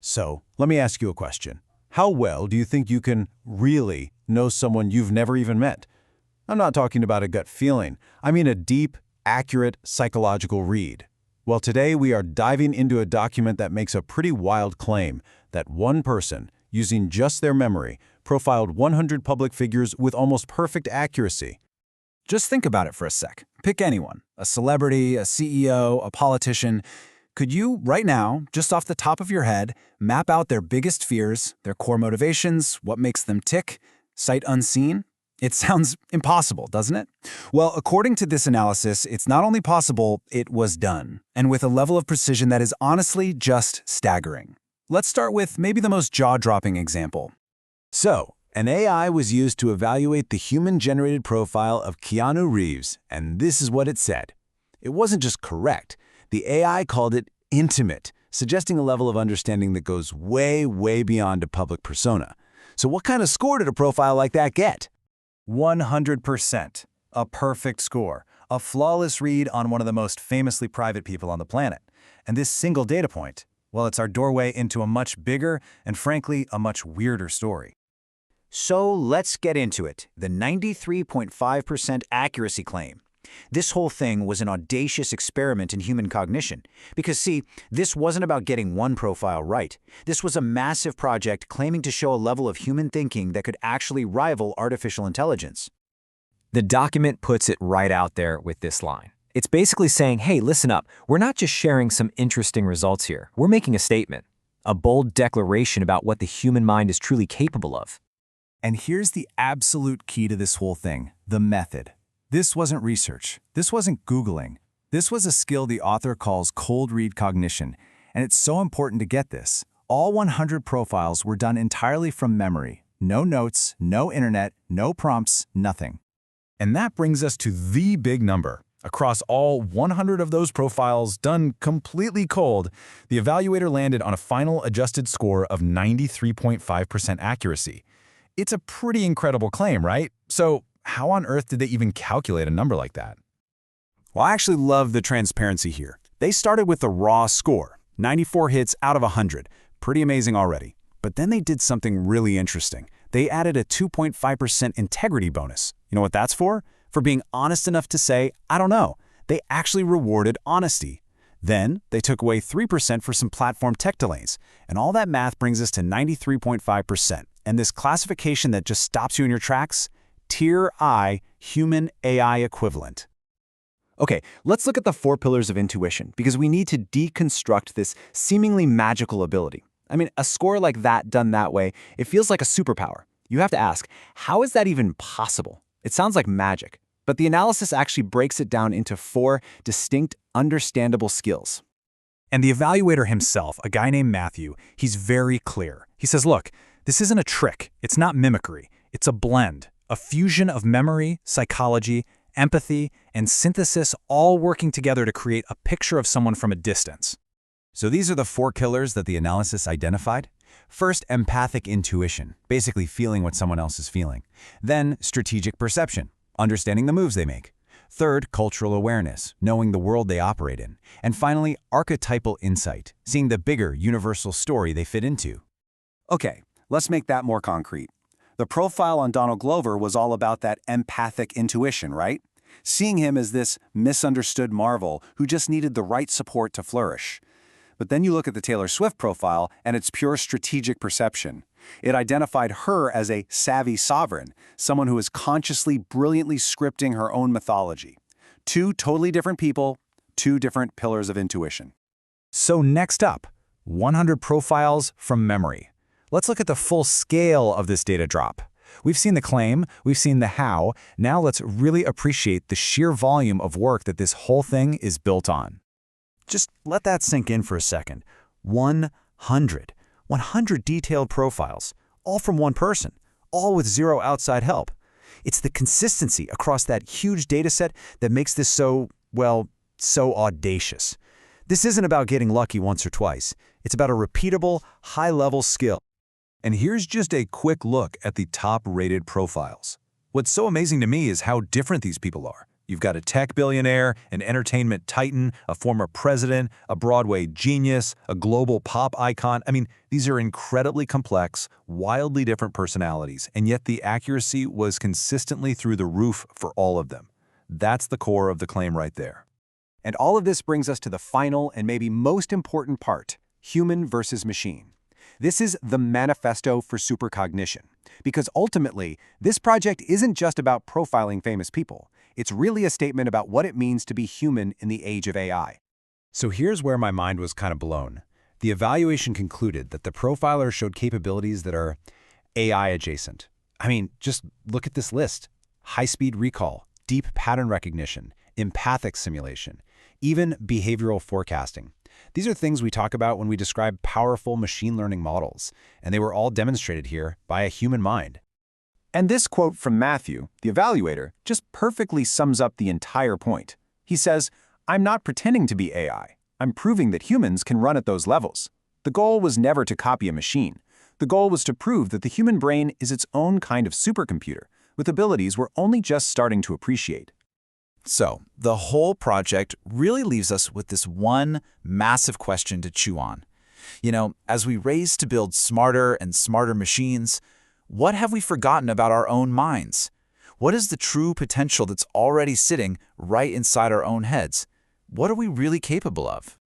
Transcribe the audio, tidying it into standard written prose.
So, let me ask you a question. How well do you think you can really know someone you've never even met? I'm not talking about a gut feeling. I mean a deep, accurate psychological read. Well, today we are diving into a document that makes a pretty wild claim that one person, using just their memory, profiled 100 public figures with almost perfect accuracy. Just think about it for a sec. Pick anyone, a celebrity, a CEO, a politician. Could you, right now, just off the top of your head, map out their biggest fears, their core motivations, what makes them tick, sight unseen? It sounds impossible, doesn't it? Well, according to this analysis, it's not only possible, it was done, and with a level of precision that is honestly just staggering. Let's start with maybe the most jaw-dropping example. So, an AI was used to evaluate the human-generated profile of Keanu Reeves, and this is what it said. It wasn't just correct. The AI called it intimate, suggesting a level of understanding that goes way, way beyond a public persona. So what kind of score did a profile like that get? 100%. A perfect score. A flawless read on one of the most famously private people on the planet. And this single data point, well, it's our doorway into a much bigger and, frankly, a much weirder story. So let's get into it. The 93.5% accuracy claim. This whole thing was an audacious experiment in human cognition. Because, see, this wasn't about getting one profile right. This was a massive project claiming to show a level of human thinking that could actually rival artificial intelligence. The document puts it right out there with this line. It's basically saying, hey, listen up, we're not just sharing some interesting results here. We're making a statement, a bold declaration about what the human mind is truly capable of. And here's the absolute key to this whole thing, the method. This wasn't research. This wasn't Googling. This was a skill the author calls cold read cognition, and it's so important to get this. All 100 profiles were done entirely from memory. No notes, no internet, no prompts, nothing. And that brings us to the big number. Across all 100 of those profiles done completely cold, the evaluator landed on a final adjusted score of 93.5% accuracy. It's a pretty incredible claim, right? So how on earth did they even calculate a number like that? Well, I actually love the transparency here. They started with a raw score, 94 hits out of 100. Pretty amazing already. But then they did something really interesting. They added a 2.5% integrity bonus. You know what that's for? For being honest enough to say, I don't know. They actually rewarded honesty. Then they took away 3% for some platform tech delays. And all that math brings us to 93.5%. And this classification that just stops you in your tracks? Tier I, human-AI equivalent. Okay, let's look at the 4 pillars of intuition, because we need to deconstruct this seemingly magical ability. I mean, a score like that done that way, it feels like a superpower. You have to ask, how is that even possible? It sounds like magic, but the analysis actually breaks it down into 4 distinct, understandable skills. And the evaluator himself, a guy named Matthew, he's very clear. He says, look, this isn't a trick. It's not mimicry. It's a blend. A fusion of memory, psychology, empathy, and synthesis all working together to create a picture of someone from a distance. So these are the 4 killers that the analysis identified. First, empathic intuition, basically feeling what someone else is feeling. Then, strategic perception, understanding the moves they make. Third, cultural awareness, knowing the world they operate in. And finally, archetypal insight, seeing the bigger, universal story they fit into. Okay, let's make that more concrete. The profile on Donald Glover was all about that empathic intuition, right? Seeing him as this misunderstood marvel who just needed the right support to flourish. But then you look at the Taylor Swift profile, and it's pure strategic perception. It identified her as a savvy sovereign, someone who is consciously, brilliantly scripting her own mythology. 2 totally different people, 2 different pillars of intuition. So next up, 100 profiles from memory. Let's look at the full scale of this data drop. We've seen the claim, we've seen the how, now let's really appreciate the sheer volume of work that this whole thing is built on. Just let that sink in for a second. 100 detailed profiles, all from one person, all with 0 outside help. It's the consistency across that huge data set that makes this so audacious. This isn't about getting lucky once or twice. It's about a repeatable, high-level skill. And here's just a quick look at the top-rated profiles. What's so amazing to me is how different these people are. You've got a tech billionaire, an entertainment titan, a former president, a Broadway genius, a global pop icon. I mean, these are incredibly complex, wildly different personalities, and yet the accuracy was consistently through the roof for all of them. That's the core of the claim right there. And all of this brings us to the final and maybe most important part, human versus machine. This is the manifesto for supercognition, because ultimately, this project isn't just about profiling famous people. It's really a statement about what it means to be human in the age of AI. So here's where my mind was kind of blown. The evaluation concluded that the profiler showed capabilities that are AI adjacent. I mean, just look at this list. High-speed recall, deep pattern recognition, empathic simulation, even behavioral forecasting. These are things we talk about when we describe powerful machine learning models, and they were all demonstrated here by a human mind. And this quote from Matthew, the evaluator, just perfectly sums up the entire point. He says, "I'm not pretending to be AI. I'm proving that humans can run at those levels. The goal was never to copy a machine. The goal was to prove that the human brain is its own kind of supercomputer, with abilities we're only just starting to appreciate." So, the whole project really leaves us with this one massive question to chew on. As we race to build smarter and smarter machines, what have we forgotten about our own minds? What is the true potential that's already sitting right inside our own heads? What are we really capable of?